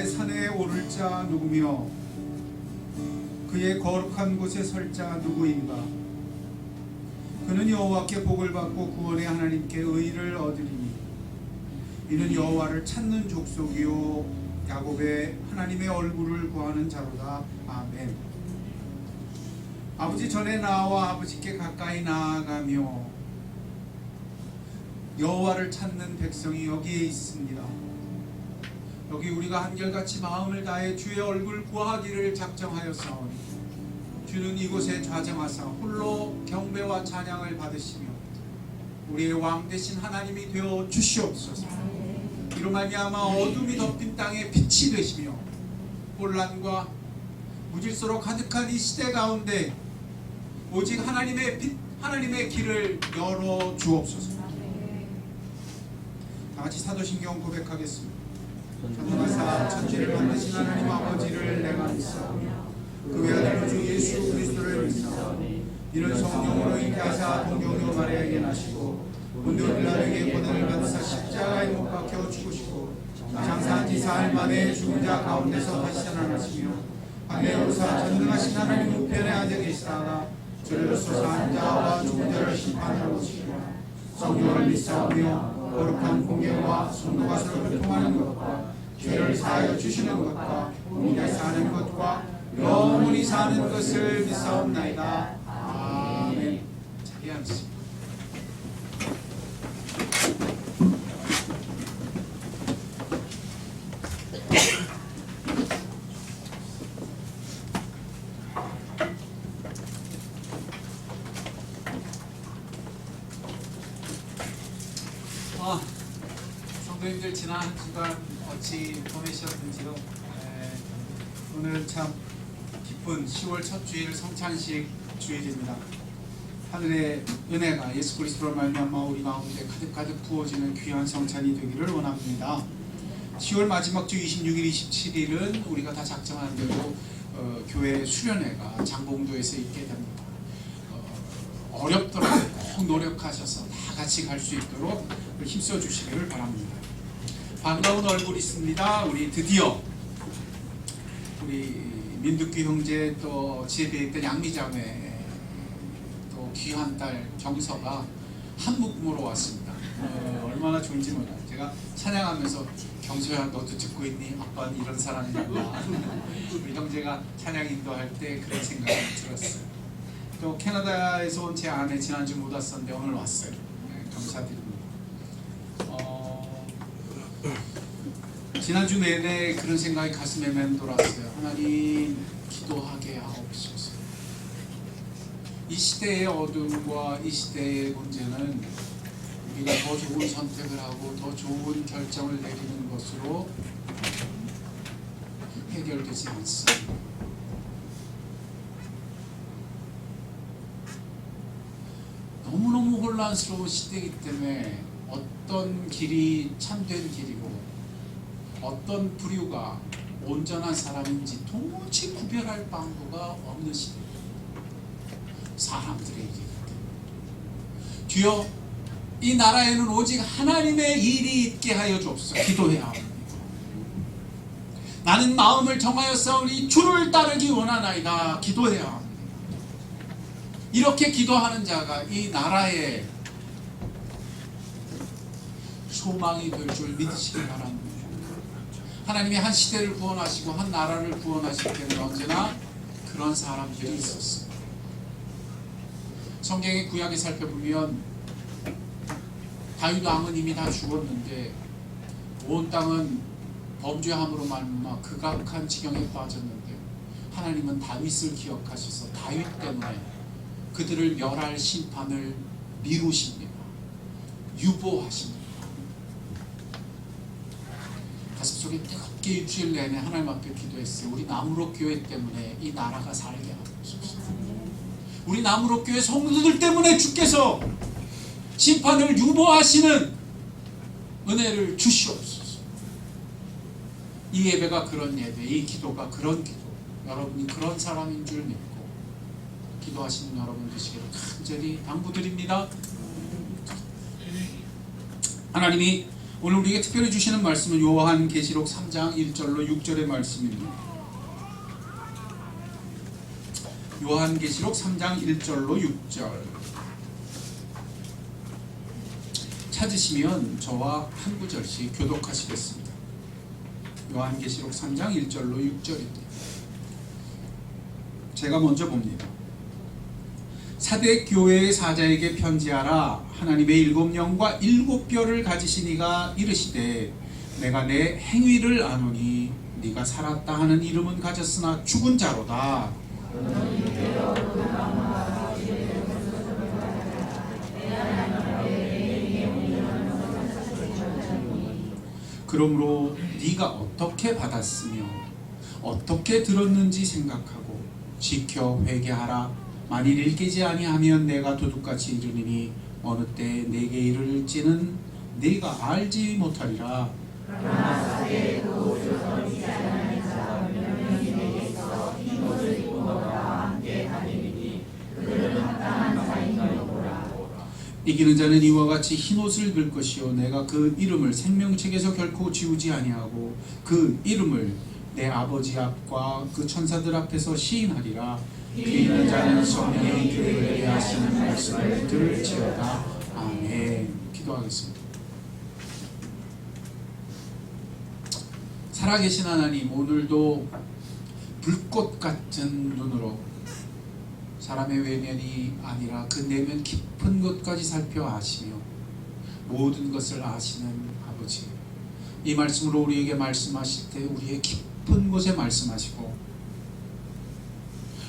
여호와의 산에 오를 자 누구며 그의 거룩한 곳에 설 자 누구인가? 그는 여호와께 복을 받고 구원의 하나님께 의를 얻으리니 이는 여호와를 찾는 족속이요 야곱의 하나님의 얼굴을 구하는 자로다. 아멘. 아버지, 전에 나와 아버지께 가까이 나아가며 여호와를 찾는 백성이 여기에 있습니다. 여기 우리가 한결같이 마음을 다해 주의 얼굴 구하기를 작정하였사오니 주는 이곳에 좌정하사 홀로 경배와 찬양을 받으시며 우리의 왕 되신 하나님이 되어 주시옵소서. 이로 말미암아 어둠이 덮인 땅에 빛이 되시며 혼란과 무질서로 가득한 이 시대 가운데 오직 하나님의 빛, 하나님의 길을 열어 주옵소서. 다같이 사도신경 고백하겠습니다. 전능하사 천지를 만드신 하나님 아버지를 내가 믿사오며 그 외아들 주 예수 그리스도를 믿사오니 이는 성령으로 잉태하사 동정녀 마리아에게 나시고 본디오 빌라에게 고난을 받으사 십자가에 못 박혀 죽으시고 장사한 지 사흘 만에 죽은 자 가운데서 다시 살아나시며 하늘에 오르사 전능하신 하나님 우편에 앉아 계시다가 저리로서 사는 자와 죽은 자를 심판하러 오시리라. 성령을 믿사오며 거룩한 공예와 성도가 서로 교통하는 것과 죄를 사하여 주시는 것과 공의를 사는 것과 영원히 사는 것을 믿사옵나이다. 아멘. 자기 앉으십니다. 성도님들 지난 한 주간 어찌 보내셨는지요? 오늘은 참 기쁜 10월 첫 주일 성찬식 주일입니다. 하늘의 은혜가 예수 그리스도로 말미암아 우리 가운데 가득가득 부어지는 귀한 성찬이 되기를 원합니다. 10월 마지막 주 26일, 27일은 우리가 다 작정한 대로 교회 수련회가 장봉도에서 있게 됩니다. 어렵더라도 꼭 노력하셔서 다 같이 갈 수 있도록 힘써 주시기를 바랍니다. 반가운 얼굴 있습니다. 우리 드디어 우리 민두기 형제 또 지혜되어 있던 양미자매 또 귀한 딸 경서가 한 묶음으로 왔습니다. 얼마나 좋은지 몰라요. 제가 찬양하면서 경서야 너도 듣고 있니? 아빠는 이런 사람이란다. 우리 형제가 찬양 인도할 때 그런 생각이 들었어요. 또 캐나다에서 온 제 아내 지난주 못 왔었는데 오늘 왔어요. 감사드립니다. 지난주 내내 그런 생각이 가슴에 맴돌았어요. 하나님, 기도하게 하옵소서. 이 시대의 어둠과 이 시대의 문제는 우리가 더 좋은 선택을 하고 더 좋은 결정을 내리는 것으로 해결되지 않습니다. 너무너무 혼란스러운 시대이기 때문에 어떤 길이 참된 길이고 어떤 부류가 온전한 사람인지 도무지 구별할 방도가 없는 시대입니다. 사람들의 얘기가 주여, 이 나라에는 오직 하나님의 일이 있게 하여 주옵소서. 기도해야 합니다. 나는 마음을 정하였사오니 주를 따르기 원하나이다. 기도해야 합니다. 이렇게 기도하는 자가 이 나라의 소망이 될 줄 믿으시기 바랍니다. 하나님이 한 시대를 구원하시고 한 나라를 구원하실 때는 언제나 그런 사람들이 있었어요. 성경의 구약에 살펴보면 다윗 왕은 이미 다 죽었는데 온 땅은 범죄함으로 말미암아 극악한 지경에 빠졌는데 하나님은 다윗을 기억하셔서 다윗 때문에 그들을 멸할 심판을 미루십니다. 유보하십니다. 가슴속에 뜨겁게 일주일 내내 하나님 앞에 기도했어요. 우리 나무로 교회 때문에 이 나라가 살게 하옵소서. 우리 나무로 교회 성도들 때문에 주께서 심판을 유보하시는 은혜를 주시옵소서. 이 예배가 그런 예배, 이 기도가 그런 기도, 여러분이 그런 사람인 줄 믿고 기도하시는 여러분 되시기를 간절히 당부드립니다. 하나님이 오늘 우리에게 특별히 주시는 말씀은 요한계시록 3장 1절로 6절의 말씀입니다. 요한계시록 3장 1절로 6절 찾으시면 저와 한 구절씩 교독하시겠습니다. 요한계시록 3장 1절로 6절입니다. 제가 먼저 봅니다. 사대 교회의 사자에게 편지하라. 하나님의 일곱 영과 일곱 뼈를 가지신 이가 이르시되 내가 내 행위를 아노니 네가 살았다 하는 이름은 가졌으나 죽은 자로다. 그러므로 네가 어떻게 받았으며 어떻게 들었는지 생각하고 지켜 회개하라. 만일 일깨지 아니하면 내가 도둑같이 이르리니 어느 때 내게 이르를지는 네가 알지 못하리라. 이기는 자는 이와 같이 흰옷을 입을 것이요 내가 그 이름을 생명책에서 결코 지우지 아니하고 그 이름을 내 아버지 앞과 그 천사들 앞에서 시인하리라. 이기는 자는 성령의 교회에 하시는 말씀을 들을지어다. 아멘. 기도하겠습니다. 살아계신 하나님, 오늘도 불꽃 같은 눈으로 사람의 외면이 아니라 그 내면 깊은 곳까지 살펴 아시며 모든 것을 아시는 아버지, 이 말씀으로 우리에게 말씀하실 때 우리의 깊은 곳에 말씀하시고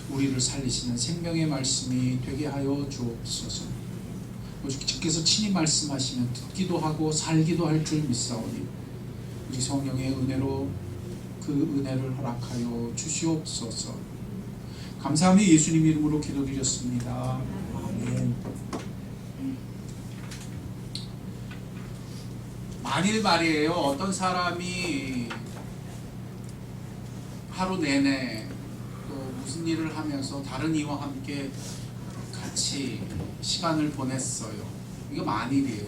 우리를 살리시는 생명의 말씀이 되게 하여 주옵소서. 주께서 친히 말씀하시면 듣기도 하고 살기도 할 줄 믿사오니 우리 성령의 은혜로 그 은혜를 허락하여 주시옵소서. 감사하며 예수님 이름으로 기도드렸습니다. 아멘. 만일 말이에요, 어떤 사람이 하루 내내 또 무슨 일을 하면서 다른 이와 함께 같이 시간을 보냈어요. 이거 만일이에요.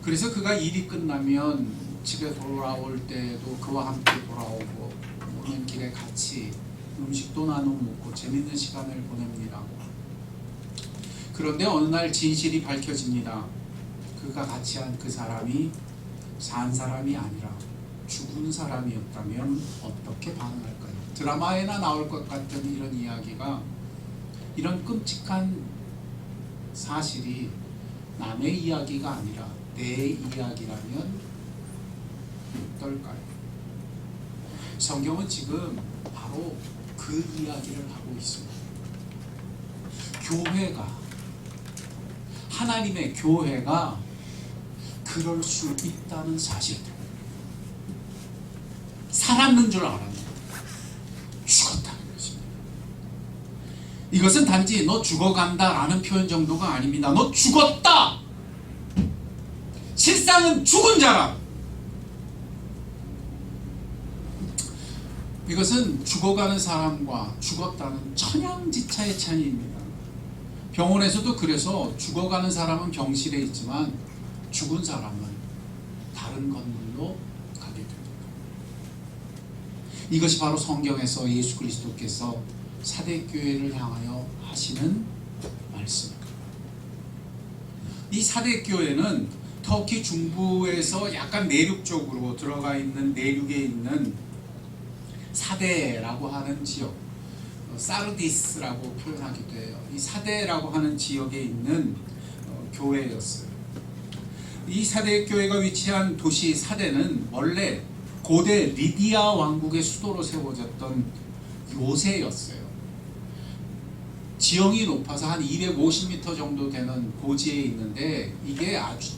그래서 그가 일이 끝나면 집에 돌아올 때도 그와 함께 돌아오고 오는 길에 같이 음식도 나눠 먹고 재밌는 시간을 보냅니다. 그런데 어느 날 진실이 밝혀집니다. 그가 같이 한 그 사람이 산 사람이 아니라 죽은 사람이었다면 어떻게 반응할까요? 드라마에나 나올 것 같은 이런 이야기가, 이런 끔찍한 사실이 남의 이야기가 아니라 내 이야기라면 어떨까요? 성경은 지금 바로 그 이야기를 하고 있습니다. 교회가, 하나님의 교회가 그럴 수 있다는 사실들, 살았는 줄 알았는데 죽었다는 것입니다. 이것은 단지 너 죽어간다 라는 표현 정도가 아닙니다. 너 죽었다! 실상은 죽은 자라. 이것은 죽어가는 사람과 죽었다는 천양지차의 차이입니다. 병원에서도 그래서 죽어가는 사람은 병실에 있지만 죽은 사람은 다른 건물로 가게 됩니다. 이것이 바로 성경에서 예수 그리스도께서 사대교회를 향하여 하시는 말씀입니다. 이 사대교회는 터키 중부에서 약간 내륙 쪽으로 들어가 있는, 내륙에 있는 사대라고 하는 지역, 사르디스라고 표현하기도 해요. 이 사대라고 하는 지역에 있는 교회였어요. 이 사대 교회가 위치한 도시 사대는 원래 고대 리디아 왕국의 수도로 세워졌던 요새였어요. 지형이 높아서 한 250m 정도 되는 고지에 있는데 이게 아주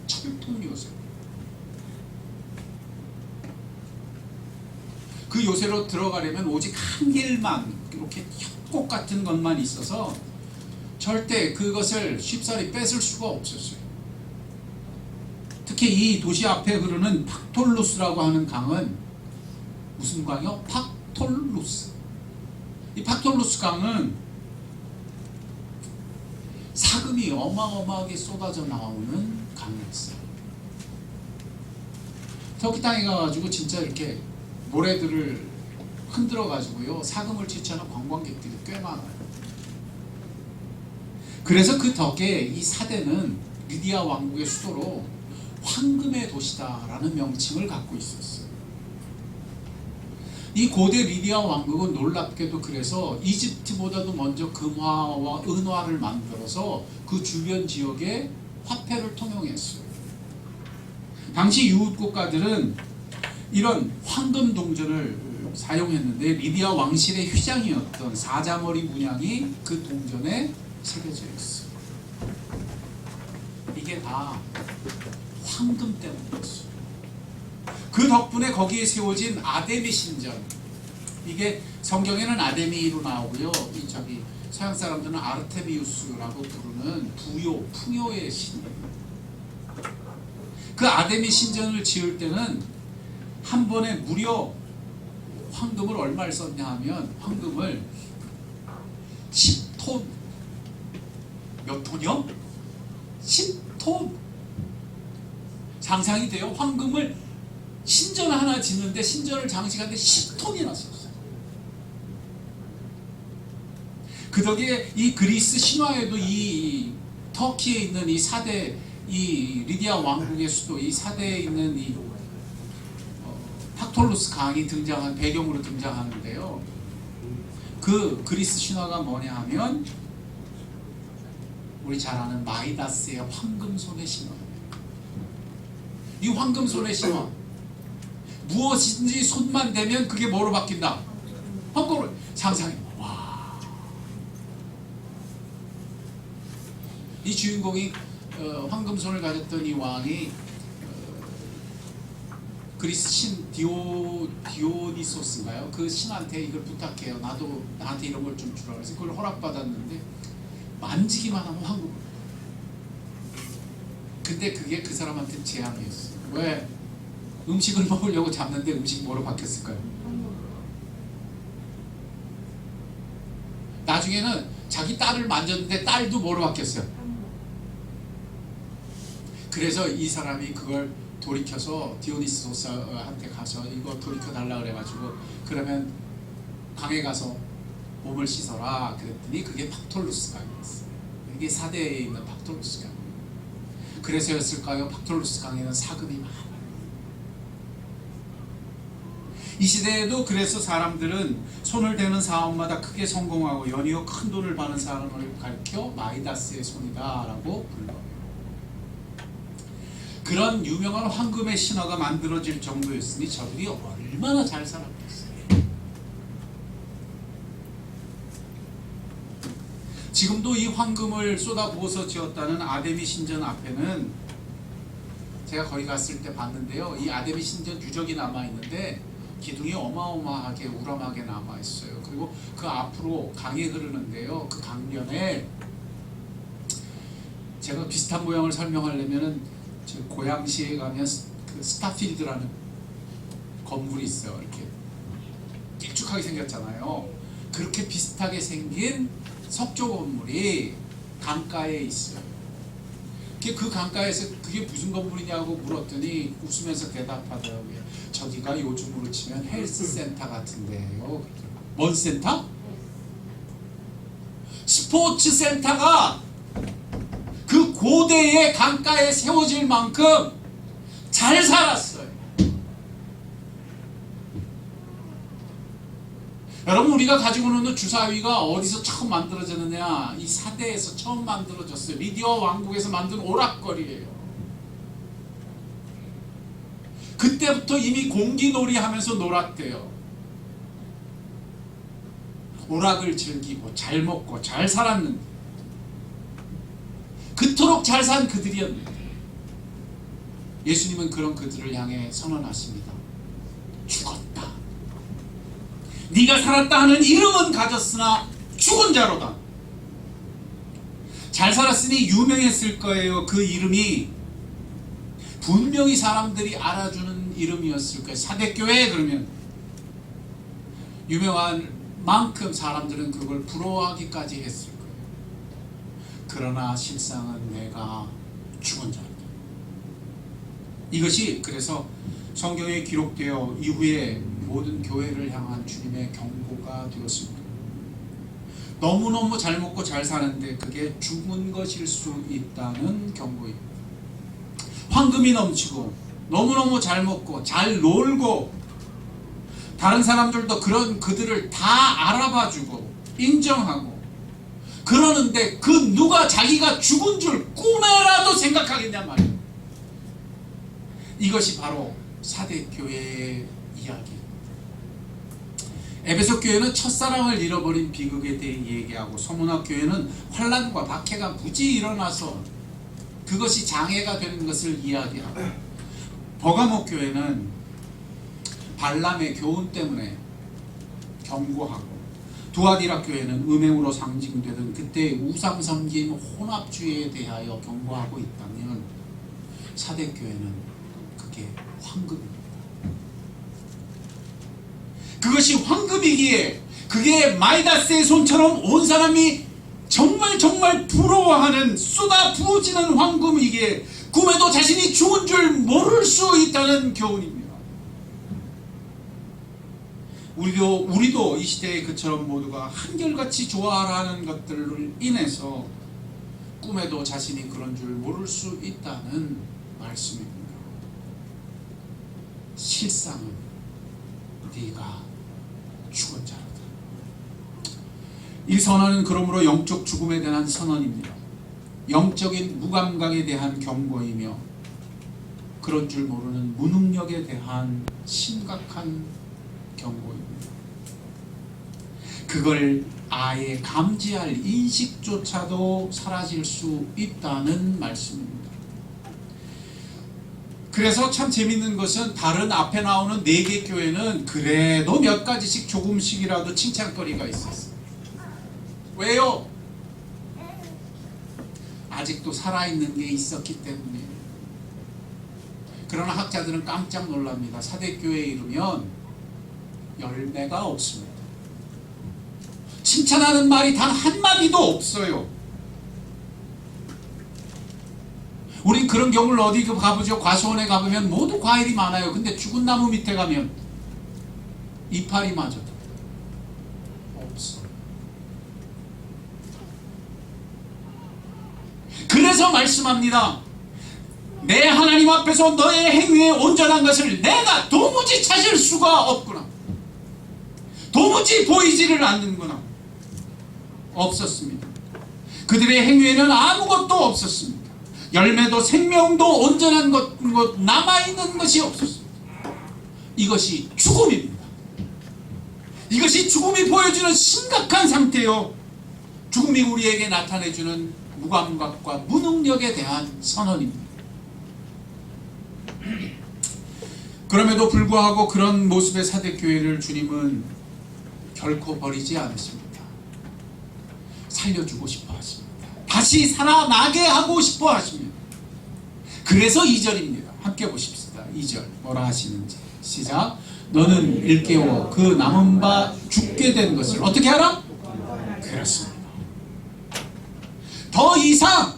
철통 요새예요. 그 요새로 들어가려면 오직 한 길만, 이렇게 협곡 같은 것만 있어서 절대 그것을 쉽사리 뺏을 수가 없었어요. 특히 이 도시 앞에 흐르는 팍톨루스라고 하는 강은 무슨 강이요? 팍톨루스. 이 팍톨루스 강은 사금이 어마어마하게 쏟아져 나오는 강이었어요. 터키 땅에 가가지고 진짜 이렇게 모래들을 흔들어 가지고요 사금을 취취하는 관광객들이 꽤 많아요. 그래서 그 덕에 이 사대는 리디아 왕국의 수도로 황금의 도시다라는 명칭을 갖고 있었어요. 이 고대 리디아 왕국은 놀랍게도 그래서 이집트보다도 먼저 금화와 은화를 만들어서 그 주변 지역에 화폐를 통용했어요. 당시 유럽 국가들은 이런 황금 동전을 사용했는데 리디아 왕실의 휘장이었던 사자머리 문양이 그 동전에 새겨져 있어요. 이게 다 황금 때문이었어요. 그 덕분에 거기에 세워진 아데미 신전, 이게 성경에는 아데미로 나오고요, 이 서양 사람들은 아르테미우스라고 부르는 부요, 풍요의 신이에요. 그 아데미 신전을 지을 때는 한 번에 무려 황금을 얼마를 썼냐 하면 황금을 10톤, 몇 톤이요? 10톤. 상상이 돼요? 황금을 신전 하나 짓는데 신전을 장식하는데 10톤이나 썼어요. 그 덕에 이 그리스 신화에도 이 터키에 있는 이 사대, 이 리디아 왕국의 수도, 이 사대에 있는 이 팍톨루스 강이 등장한 배경으로 등장하는데요. 그 그리스 신화가 뭐냐 하면 우리 잘 아는 마이다스의 황금손의 신화. 이 황금손의 신화, 무엇인지 손만 대면 그게 뭐로 바뀐다? 황금으로. 상상해. 와. 이 주인공이 황금손을 가졌던 이 왕이 그리스 신 디오니소스인가요? 그 신한테 이걸 부탁해요. 나한테 이런 걸 좀 주라. 그래서 그걸 허락받았는데 만지기만 하면 황금. 근데 그게 그 사람한테 재앙이었어요. 왜? 음식을 먹으려고 잡는데 음식이 뭐로 바뀌었을까요? 나중에는 자기 딸을 만졌는데 딸도 뭐로 바뀌었어요? 그래서 이 사람이 그걸 돌이켜서 디오니소스한테 가서 이거 돌이켜달라 그래가지고, 그러면 강에 가서 몸을 씻어라 그랬더니 그게 팍톨루스 강이었어요. 이게 사대에 있는 팍톨루스 강. 그래서였을까요? 팍톨루스 강에는 사금이 많아요. 이 시대에도 그래서 사람들은 손을 대는 사업마다 크게 성공하고 연이어 큰 돈을 버는 사람을 가리켜 마이다스의 손이다 라고 불러요. 그런 유명한 황금의 신화가 만들어질 정도였으니 저들이 얼마나 잘 살았겠어요. 지금도 이 황금을 쏟아부어서 지었다는 아데미 신전 앞에는 제가 거기 갔을 때 봤는데요, 이 아데미 신전 유적이 남아있는데 기둥이 어마어마하게 우람하게 남아있어요. 그리고 그 앞으로 강이 흐르는데요, 그 강변에 제가 비슷한 모양을 설명하려면은 고양시에 가면 그 스타필드라는 건물이 있어요. 이렇게 길쭉하게 생겼잖아요. 그렇게 비슷하게 생긴 석조 건물이 강가에 있어요. 그 강가에서 그게 무슨 건물이냐고 물었더니 웃으면서 대답하더라고요. 저기가 요즘으로 치면 헬스센터 같은데요. 뭔 센터? 스포츠 센터가 그 고대의 강가에 세워질 만큼 잘 살았어요. 여러분, 우리가 가지고 있는 주사위가 어디서 처음 만들어졌느냐? 이 사대에서 처음 만들어졌어요. 리디아 왕국에서 만든 오락거리예요. 그때부터 이미 공기놀이 하면서 놀았대요. 오락을 즐기고 잘 먹고 잘 살았는데, 그토록 잘 산 그들이었는데 예수님은 그런 그들을 향해 선언하십니다. 죽었다. 네가 살았다 하는 이름은 가졌으나 죽은 자로다. 잘 살았으니 유명했을 거예요. 그 이름이 분명히 사람들이 알아주는 이름이었을 거예요. 사대교회 그러면 유명한 만큼 사람들은 그걸 부러워하기까지 했을 거예요. 그러나 실상은 내가 죽은 자다. 이것이 그래서 성경에 기록되어 이후에 모든 교회를 향한 주님의 경고가 되었습니다. 너무너무 잘 먹고 잘 사는데 그게 죽은 것일 수 있다는 경고입니다. 황금이 넘치고 너무너무 잘 먹고 잘 놀고 다른 사람들도 그들을 다 알아봐주고 인정하고 그러는데 그 누가 자기가 죽은 줄 꿈에라도 생각하겠냐 말이에요. 이것이 바로 사대교회의 이야기. 에베소 교회는 첫사랑을 잃어버린 비극에 대해 얘기하고, 소문학 교회는 환란과 박해가 무지 일어나서 그것이 장애가 되는 것을 이야기하고, 버가모 교회는 발람의 교훈 때문에 경고하고, 두아디라 교회는 음행으로 상징되던 그때의 우상 섬긴 혼합주의에 대하여 경고하고 있다면, 사대교회는 그게 황금입니다. 그것이 황금이기에 그게 마이다스의 손처럼 온 사람이 정말 부러워하는 쏟아 부어지는 황금이기에 꿈에도 자신이 죽은 줄 모를 수 있다는 교훈입니다. 우리도 이 시대에 그처럼 모두가 한결같이 좋아하는 것들을 인해서 꿈에도 자신이 그런 줄 모를 수 있다는 말씀입니다. 실상은 네가 죽은 자로다. 이 선언은 그러므로 영적 죽음에 대한 선언입니다. 영적인 무감각에 대한 경고이며 그런 줄 모르는 무능력에 대한 심각한 경고입니다. 그걸 아예 감지할 인식조차도 사라질 수 있다는 말씀입니다. 그래서 참 재밌는 것은 다른 앞에 나오는 4개 교회는 그래도 몇 가지씩 조금씩이라도 칭찬거리가 있었어요. 왜요? 아직도 살아있는 게 있었기 때문이에요. 그러나 학자들은 깜짝 놀랍니다. 사대교회에 이르면 열매가 없습니다. 칭찬하는 말이 단 한마디도 없어요. 우린 그런 경우를 어디 가보죠? 과수원에 가보면 모두 과일이 많아요. 근데 죽은 나무 밑에 가면 이파리마저도 없어. 그래서 말씀합니다. 내 하나님 앞에서 너의 행위에 온전한 것을 내가 도무지 찾을 수가 없구나. 도무지 보이지를 않는구나. 없었습니다. 그들의 행위에는 아무것도 없었습니다. 열매도 생명도 온전한 것 남아있는 것이 없었습니다. 이것이 죽음입니다. 이것이 죽음이 보여주는 심각한 상태요. 죽음이 우리에게 나타내주는 무감각과 무능력에 대한 선언입니다. 그럼에도 불구하고 그런 모습의 사대교회를 주님은 결코 버리지 않으십니다. 살려주고 싶어 하십니다. 다시 살아나게 하고 싶어 하십니다. 그래서 2절입니다. 함께 보십시다. 2절 뭐라 하시는지. 시작. 너는 일깨워 그 남은 바 죽게 된 것을 어떻게 하라? 그렇습니다. 더 이상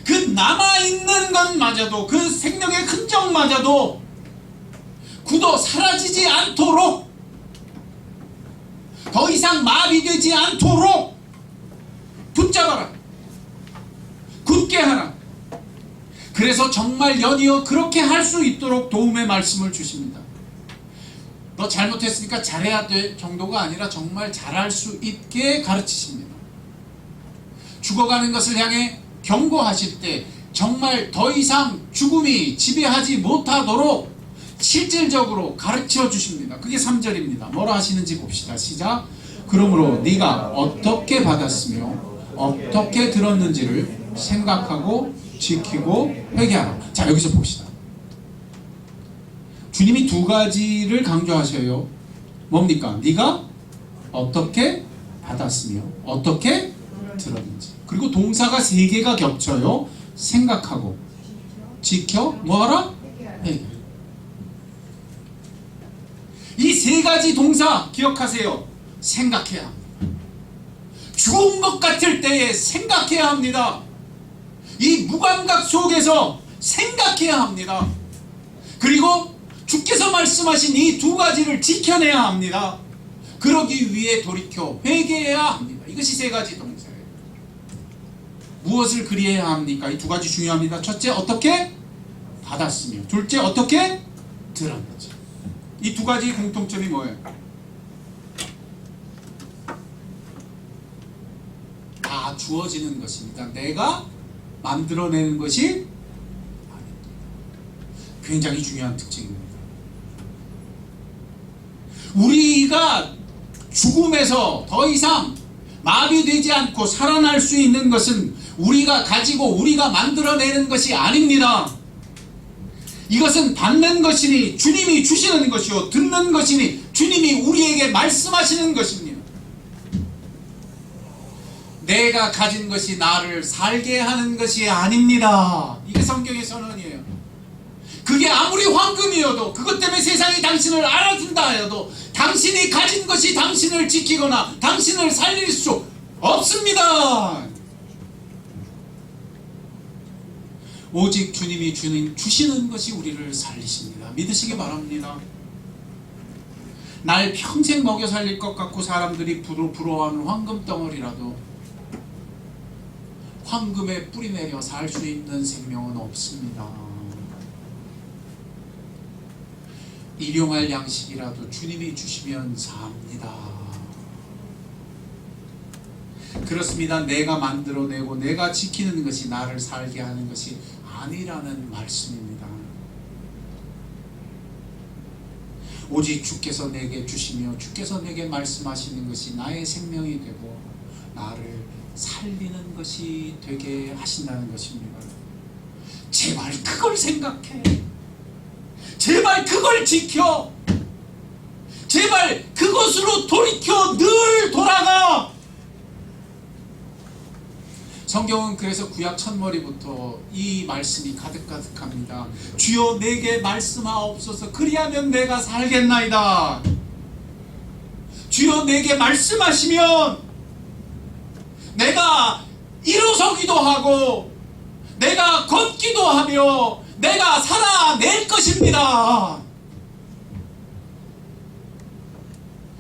그 남아있는 것마저도, 그 생명의 흔적마저도 굳어 사라지지 않도록, 더 이상 마비되지 않도록 붙잡아라. 굳게 하라. 그래서 정말 연이어 그렇게 할 수 있도록 도움의 말씀을 주십니다. 너 잘못했으니까 잘해야 될 정도가 아니라 정말 잘할 수 있게 가르치십니다. 죽어가는 것을 향해 경고하실 때 정말 더 이상 죽음이 지배하지 못하도록 실질적으로 가르쳐 주십니다. 그게 3절입니다. 뭐라 하시는지 봅시다. 시작. 그러므로 네가 어떻게 받았으며 어떻게 들었는지를 생각하고 지키고 회개하라. 자, 여기서 봅시다. 주님이 2가지를 강조하셔요. 뭡니까? 네가 어떻게 받았으며 어떻게 들었는지. 그리고 동사가 3개가 겹쳐요. 생각하고 지켜 뭐하라? 회개. 이 3가지 동사 기억하세요. 생각해야 합니다. 죽은 것 같을 때에 생각해야 합니다. 이 무감각 속에서 생각해야 합니다. 그리고 주께서 말씀하신 이 두 가지를 지켜내야 합니다. 그러기 위해 돌이켜 회개해야 합니다. 이것이 세 가지 동사예요. 무엇을 그리해야 합니까? 이 두 가지 중요합니다. 첫째, 어떻게 받았으며, 둘째, 어떻게 들었는지. 이 두 가지 공통점이 뭐예요? 다 주어지는 것입니다. 내가 만들어내는 것이 아닙니다. 굉장히 중요한 특징입니다. 우리가 죽음에서 더 이상 마비되지 않고 살아날 수 있는 것은 우리가 가지고 우리가 만들어내는 것이 아닙니다. 이것은 받는 것이니 주님이 주시는 것이요, 듣는 것이니 주님이 우리에게 말씀하시는 것입니다. 내가 가진 것이 나를 살게 하는 것이 아닙니다. 이게 성경의 선언이에요. 그게 아무리 황금이어도, 그것 때문에 세상이 당신을 알아준다 하여도 당신이 가진 것이 당신을 지키거나 당신을 살릴 수 없습니다. 오직 주님이 주시는 것이 우리를 살리십니다. 믿으시기 바랍니다. 날 평생 먹여 살릴 것 같고 사람들이 부러워하는 황금 덩어리라도 황금에 뿌리 내려 살 수 있는 생명은 없습니다. 일용할 양식이라도 주님이 주시면 삽니다. 그렇습니다. 내가 만들어내고 내가 지키는 것이 나를 살게 하는 것이 아니라는 말씀입니다. 오직 주께서 내게 주시며 주께서 내게 말씀하시는 것이 나의 생명이 되고 나를 살리는 것이 되게 하신다는 것입니다. 제발 그걸 생각해. 제발 그걸 지켜. 제발 그것으로 돌이켜 늘 돌아가. 성경은 그래서 구약 첫머리부터 이 말씀이 가득가득합니다. 주여 내게 말씀하옵소서, 그리하면 내가 살겠나이다. 주여 내게 말씀하시면 내가 일어서기도 하고 내가 걷기도 하며 내가 살아낼 것입니다.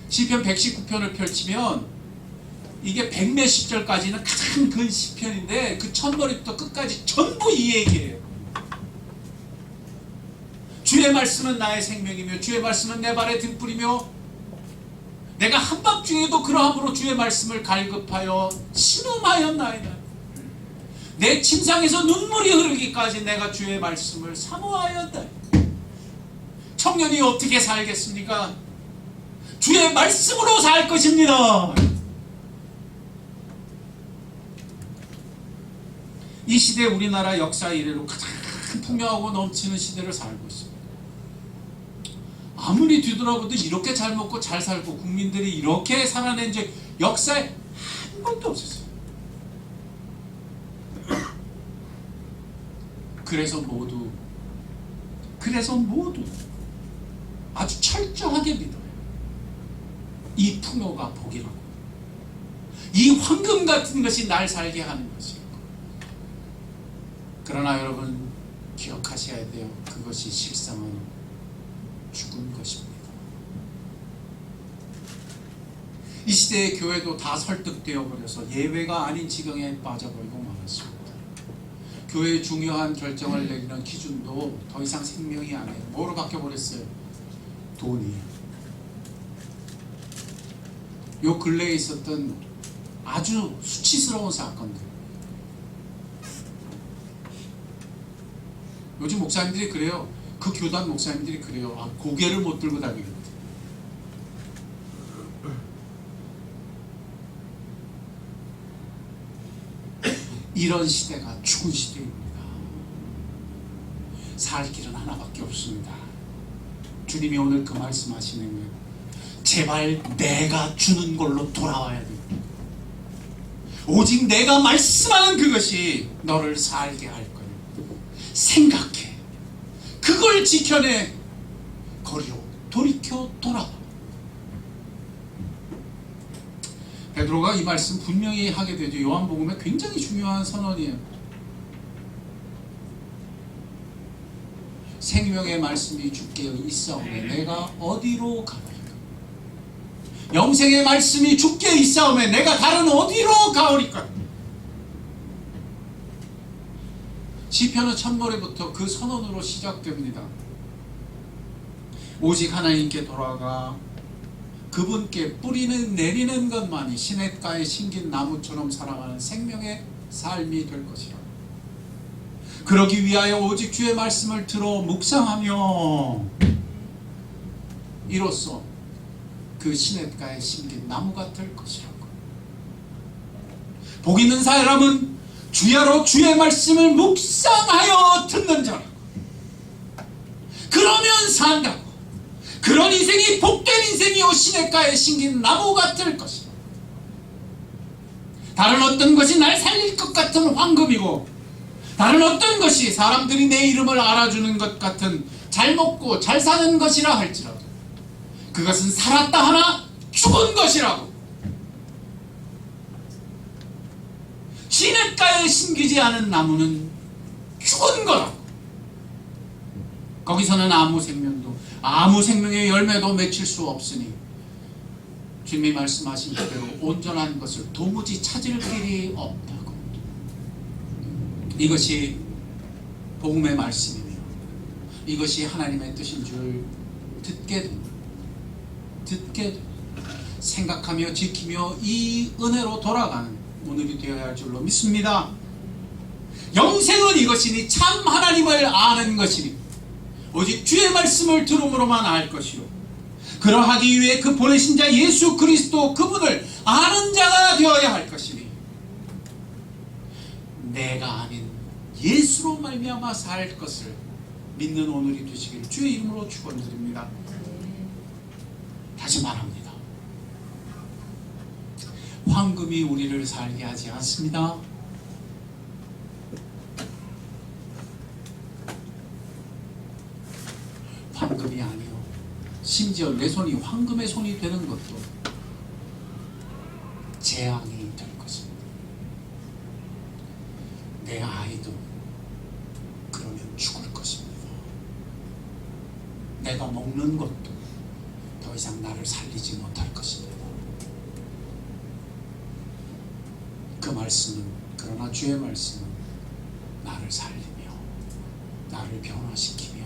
시편 119편을 펼치면 이게 100몇십 절까지는 가장 긴 시편인데 그 첫머리부터 끝까지 전부 이 얘기예요. 주의 말씀은 나의 생명이며 주의 말씀은 내 발의 등불이며 내가 한밤중에도 그러함으로 주의 말씀을 갈급하여 신음하였나이다. 내 침상에서 눈물이 흐르기까지 내가 주의 말씀을 사모하였다. 청년이 어떻게 살겠습니까? 주의 말씀으로 살 것입니다. 이 시대 우리나라 역사 이래로 가장 풍요하고 넘치는 시대를 살고 있습니다. 아무리 뒤돌아봐도 이렇게 잘 먹고 잘 살고 국민들이 이렇게 살아낸 적 역사에 한 번도 없었어요. 그래서 모두 아주 철저하게 믿어요. 이 풍요가 복이라고. 이 황금 같은 것이 날 살게 하는 것이고. 그러나 여러분 기억하셔야 돼요. 그것이 실상은 죽은 것입니다. 이 시대의 교회도 다 설득되어 버려서 예외가 아닌 지경에 빠져버리고 말았습니다. 교회의 중요한 결정을 내리는 기준도 더 이상 생명이 아니에요. 뭐로 바뀌어버렸어요? 돈이에요. 요 근래에 있었던 아주 수치스러운 사건들. 요즘 목사님들이 그래요. 그 교단 목사님들이 그래요. 고개를 못 들고 다니겠대. 이런 시대가 죽은 시대입니다. 살 길은 하나밖에 없습니다. 주님이 오늘 그 말씀하시는 거예요. 제발 내가 주는 걸로 돌아와야 돼. 오직 내가 말씀하는 그것이 너를 살게 할 거야. 생각해. 그걸 지켜내. 거리로 돌이켜 돌아와. 베드로가 이 말씀 분명히 하게 되죠. 요한복음에 굉장히 중요한 선언이에요. 생명의 말씀이 주께 있사오매 내가 어디로 가리까? 영생의 말씀이 주께 있사오매 내가 다른 어디로 가오리까? 시편은 첫머리부터 그 선언으로 시작됩니다. 오직 하나님께 돌아가 그분께 뿌리는 내리는 것만이 시냇가에 심긴 나무처럼 살아가는 생명의 삶이 될 것이라. 그러기 위하여 오직 주의 말씀을 들어 묵상하며 이로써 그 시냇가에 심긴 나무가 될 것이라고. 복 있는 사람은 주야로 주의 말씀을 묵상하여 듣는 자라고. 그러면 산다고. 그런 인생이 복된 인생이요 시냇가에 심긴 나무가 될 것이다. 다른 어떤 것이 날 살릴 것 같은 황금이고 다른 어떤 것이 사람들이 내 이름을 알아주는 것 같은 잘 먹고 잘 사는 것이라 할지라도 그것은 살았다 하나 죽은 것이라고. 시냇가에 심기지 않은 나무는 죽은 거라고. 거기서는 아무 생명의 열매도 맺힐 수 없으니 주님이 말씀하신 그대로 온전한 것을 도무지 찾을 길이 없다고. 이것이 복음의 말씀이며 이것이 하나님의 뜻인 줄 듣게 됩니다. 생각하며 지키며 이 은혜로 돌아가는 오늘이 되어야 할 줄로 믿습니다. 영생은 이것이니 참 하나님을 아는 것이니 오직 주의 말씀을 들음으로만 알 것이요 그러하기 위해 그 보내신 자 예수 그리스도 그분을 아는 자가 되어야 할 것이니 내가 아닌 예수로 말미암아 살 것을 믿는 오늘이 되시길 주의 이름으로 축원드립니다. 다시 말합니다. 황금이 우리를 살게 하지 않습니다. 황금이 아니요 심지어 내 손이 황금의 손이 되는 것도 재앙이 될 것입니다. 내 아이도 그러면 죽을 것입니다. 내가 먹는 것도 더 이상 나를 살리지 못할 것입니다. 그 말씀은 그러나 주의 말씀은 나를 살리며 나를 변화시키며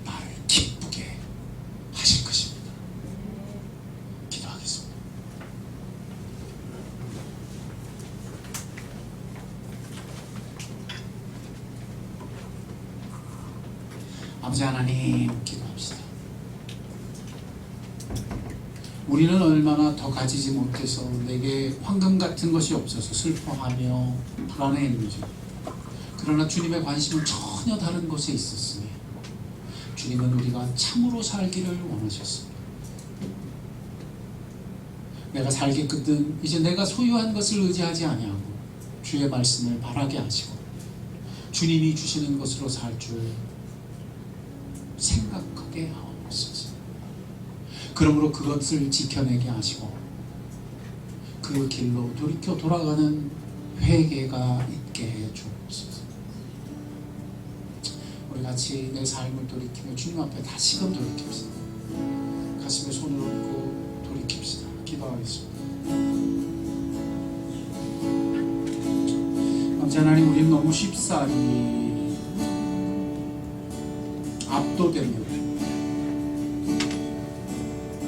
나를 기쁘게 하실 것입니다. 기도하겠습니다. 아버지 하나님 기도합시다. 우리는 얼마나 더 가지지 못해서 내게 황금 같은 것이 없어서 슬퍼하며 불안해했는지. 그러나 주님의 관심은 전혀 다른 곳에 있었으니 주님은 우리가 참으로 살기를 원하셨습니다. 내가 살기거든 이제 내가 소유한 것을 의지하지 아니하고 주의 말씀을 바라게 하시고 주님이 주시는 것으로 살 줄 생각하게 하옵소서. 그러므로 그것을 지켜내게 하시고 그 길로 돌이켜 돌아가는 회개가 있게 해 주옵소서. 우리 같이 내 삶을 돌이키며 주님 앞에 다시금 돌이킵시다. 가슴에 손을 얹고 돌이킵시다. 기도하겠습니다. 아버지 하나님, 우리는 너무 쉽사리 압도되며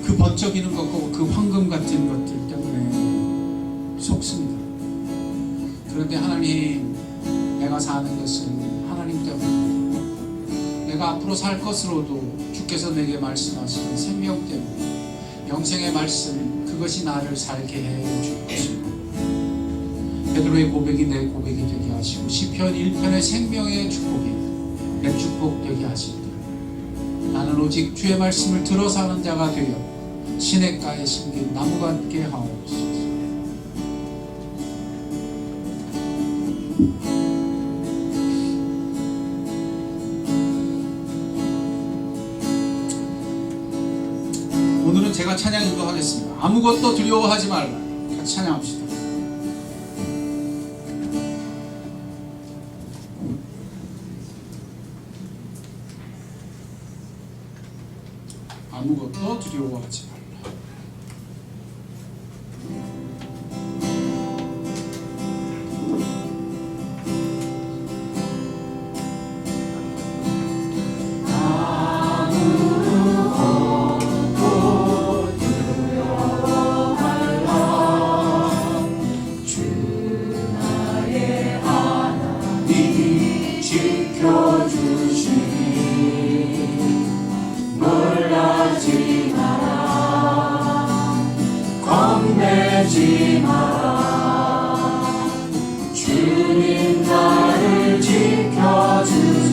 그 번쩍이는 것과 그 황금 같은 것들 때문에 속습니다. 그런데 하나님, 내가 사는 것은 하나님 때문에, 내가 앞으로 살 것으로도 주께서 내게 말씀하시는 생명 때문에, 영생의 말씀, 그것이 나를 살게 해 줄 것이고, 베드로의 고백이 내 고백이 되게 하시고 시편 1편의 생명의 축복이 내 축복 되게 하실 때 나는 오직 주의 말씀을 들어 사는 자가 되어 시냇가에 심긴 나무가 함께 하옵소서. 오늘은 제가 찬양 인도하겠습니다. 아무것도 두려워하지 말라. 같이 찬양합시다. 아무것도 두려워하지 말라.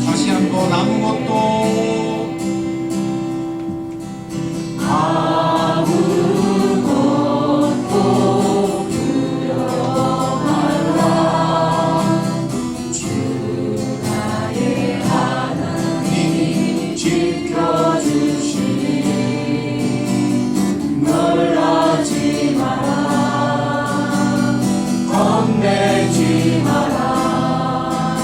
다시 한번 아무것도 두려워 말라. 주 나의 하나님이 지켜주시니 놀라지 마라. 겁내지 마라.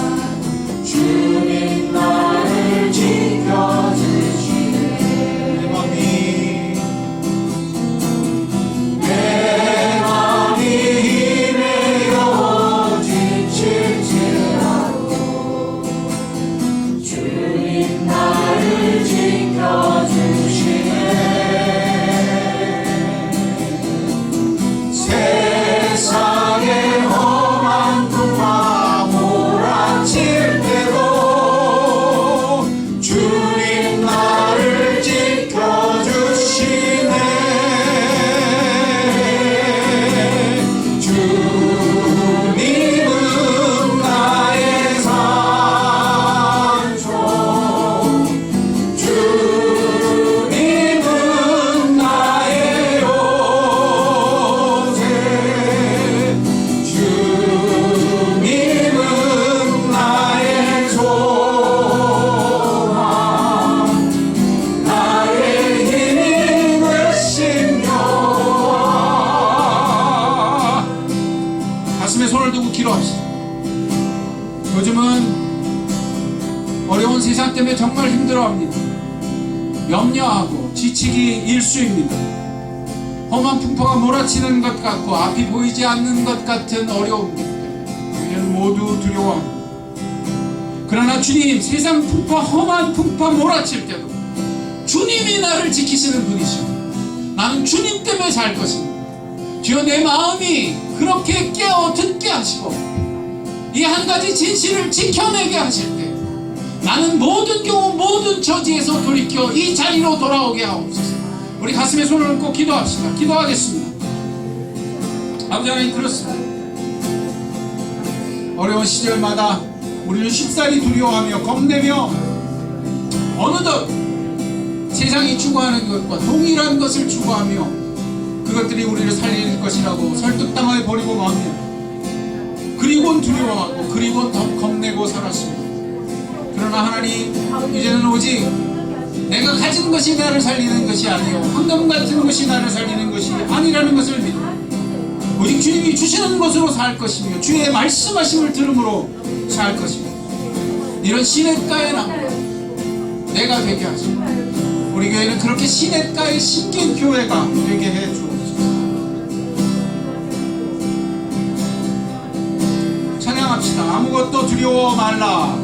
주님 나를 지켜주시네. 내 맘이 힘에요 지칠지라도 주님 나를 지켜주시네. 세상의 험한 풍파 몰아칠 때도 주님 나를 지켜주시네. 주님은 나의 산소, 주님은 나의 요새, 주님은 나의 소망, 나의 힘이 되신 여호와. 가슴에 손을 두고 기도합시다. 요즘은 어려운 세상 때문에 정말 힘들어합니다. 염려하고 지치기 일쑤입니다. 험한 풍파가 몰아치는 것 같고 앞이 보이지 않는 것 같은 어려움들 때문에 우리는 모두 두려워합니다. 그러나 주님, 세상 풍파, 험한 풍파 몰아칠 때도 주님이 나를 지키시는 분이시고 나는 주님 때문에 살 것입니다. 주여, 내 마음이 그렇게 깨어 듣게 하시고 이 한 가지 진실을 지켜내게 하실 때 나는 모든 경우 모든 처지에서 돌이켜 이 자리로 돌아오게 하옵소서. 우리 가슴에 손을 얹고 기도합시다. 기도하겠습니다. 아버지 하나님, 그렇습니다. 어려운 시절마다 우리는 쉽사리 두려워하며 겁내며 어느덧 세상이 추구하는 것과 동일한 것을 추구하며 그것들이 우리를 살릴 것이라고 설득당하여 버리고 맙니다. 그리고는 두려워하고 그리고는 더 겁내고 살았습니다. 그러나 하나님, 이제는 오직 내가 가진 것이 나를 살리는 것이 아니요 황금 같은 것이 나를 살리는 것이 아니라는 것을 믿습니다. 오직 주님이 주시는 것으로 살 것이며 주의 말씀하심을 들음으로 살 것입니다. 이런 시냇가의 나무 내가 되게 하시고 우리 교회는 그렇게 시냇가에 심긴 교회가 되게 해 주옵소서. 찬양합시다. 아무것도 두려워 말라.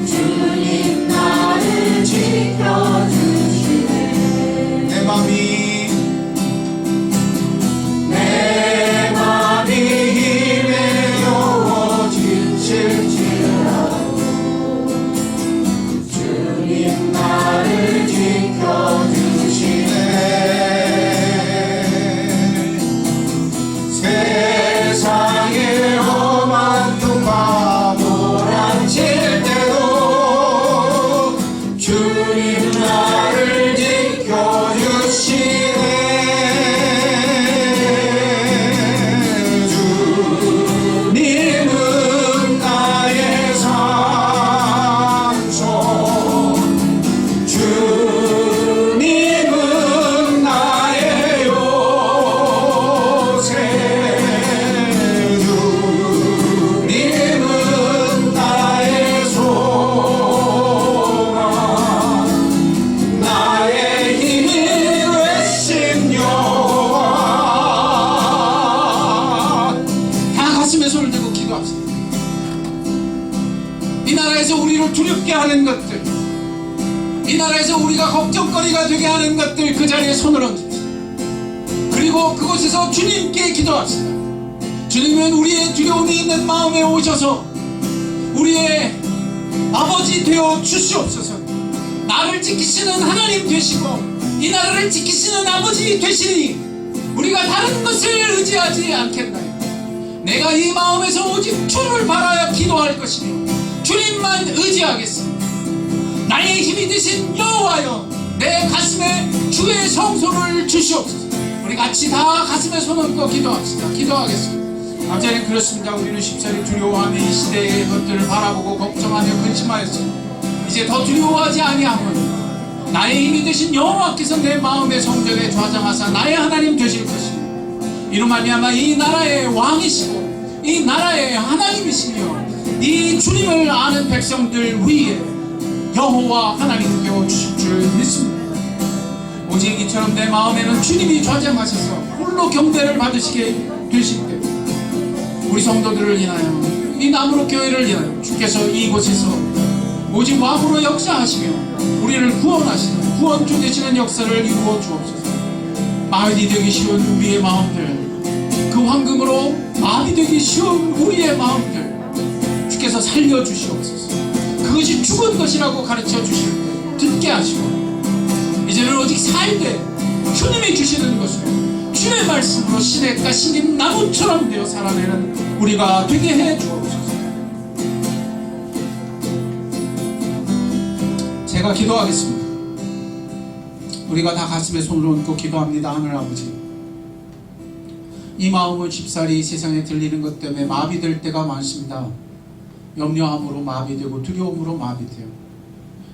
주님 나를 지켜주시네. 가슴에 손을 대고 기도합시다. 이 나라에서 우리를 두렵게 하는 것들, 이 나라에서 우리가 걱정거리가 되게 하는 것들, 그 자리에 손을 얹읍시다. 그리고 그곳에서 주님께 기도합시다. 주님은 우리의 두려움이 있는 마음에 오셔서 우리의 아버지 되어 주시옵소서. 나를 지키시는 하나님 되시고 이 나라를 지키시는 아버지 되시니 우리가 다른 것을 의지하지 않겠나요? 내가 이 마음에서 오직 주를 바라야 기도할 것이며 주님만 의지하겠습니다. 나의 힘이 되신 여호와여, 내 가슴에 주의 성소를 주시옵소서. 우리 같이 다 가슴에 손 얹고 기도합시다. 기도하겠습니다. 아버지 하나님, 그렇습니다. 우리는 쉽사리 두려워하며 이 시대의 것들을 바라보고 걱정하며 근심하였습니다. 이제 더 두려워하지 아니하면 나의 힘이 되신 여호와께서 내 마음의 성전에 좌정하사 나의 하나님 되실 것이며 이로 말미암아 이 나라의 왕이시고 이 나라의 하나님이시며 이 주님을 아는 백성들 위에 여호와 하나님 되어 주실 줄 믿습니다. 오직 이처럼 내 마음에는 주님이 좌정하셔서 홀로 경배를 받으시게 되실 때 우리 성도들을 인하여 이 나무로 교회를 인하여 주께서 이곳에서 오직 왕으로 역사하시며 우리를 구원하시는 구원주 되시는 역사를 이루어 주옵소서. 마음이 되기 쉬운 우리의 마음들, 그 황금으로 마음이 되기 쉬운 우리의 마음들 주께서 살려주시옵소서. 그것이 죽은 것이라고 가르쳐 주실 때 듣게 하시고 이제는 오직 살 때 주님이 주시는 것으로 주의 말씀으로 시냇가 신긴 나무처럼 되어 살아내는 우리가 되게 해 주옵소서. 제가 기도하겠습니다. 우리가 다 가슴에 손을 얹고 기도합니다. 하늘 아버지, 이 마음을 쉽사리 세상에 들리는 것 때문에 마비될 때가 많습니다. 염려함으로 마비되고 두려움으로 마비돼요.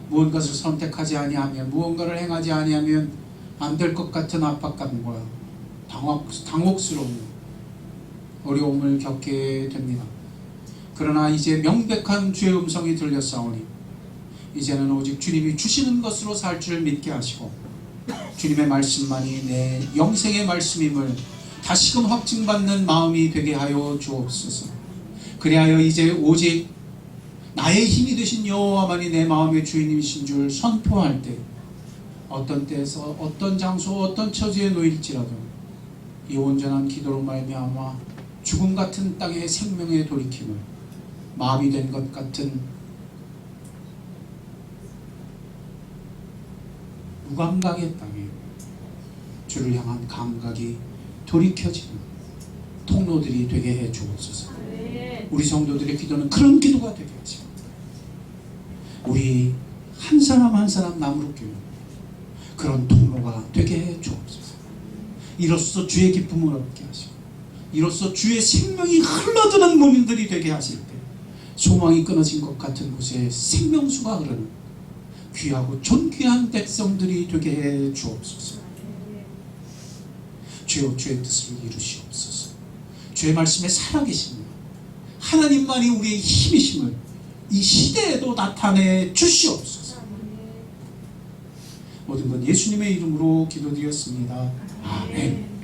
무언가를 선택하지 아니하면, 무언가를 행하지 아니하면 안 될 것 같은 압박감과 당혹스러움, 어려움을 겪게 됩니다. 그러나 이제 명백한 주의 음성이 들렸사오니 이제는 오직 주님이 주시는 것으로 살 줄 믿게 하시고 주님의 말씀만이 내 영생의 말씀임을 다시금 확증받는 마음이 되게 하여 주옵소서. 그리하여 이제 오직 나의 힘이 되신 여호와만이 내 마음의 주인이신 줄 선포할 때 어떤 때에서 어떤 장소 어떤 처지에 놓일지라도 이 온전한 기도로 말미암아 죽음 같은 땅의 생명의 돌이킴을, 마비된 것 같은 무감각의 땅에 주를 향한 감각이 돌이켜지는 통로들이 되게 해 주옵소서. 우리 성도들의 기도는 그런 기도가 되게 하시고 우리 한 사람 한 사람 나무로 교회 그런 통로가 되게 해 주옵소서. 이로써 주의 기쁨을 얻게 하시고 이로써 주의 생명이 흘러드는 몸들이 되게 하실 때 소망이 끊어진 것 같은 곳에 생명수가 흐르는 귀하고 존귀한 백성들이 되게 해 주옵소서. 주여, 주의 뜻을 이루시옵소서. 주의 말씀에 살아계시는 하나님만이 우리의 힘이심을 이 시대에도 나타내 주시옵소서. 모든 것 예수님의 이름으로 기도드렸습니다. 아멘.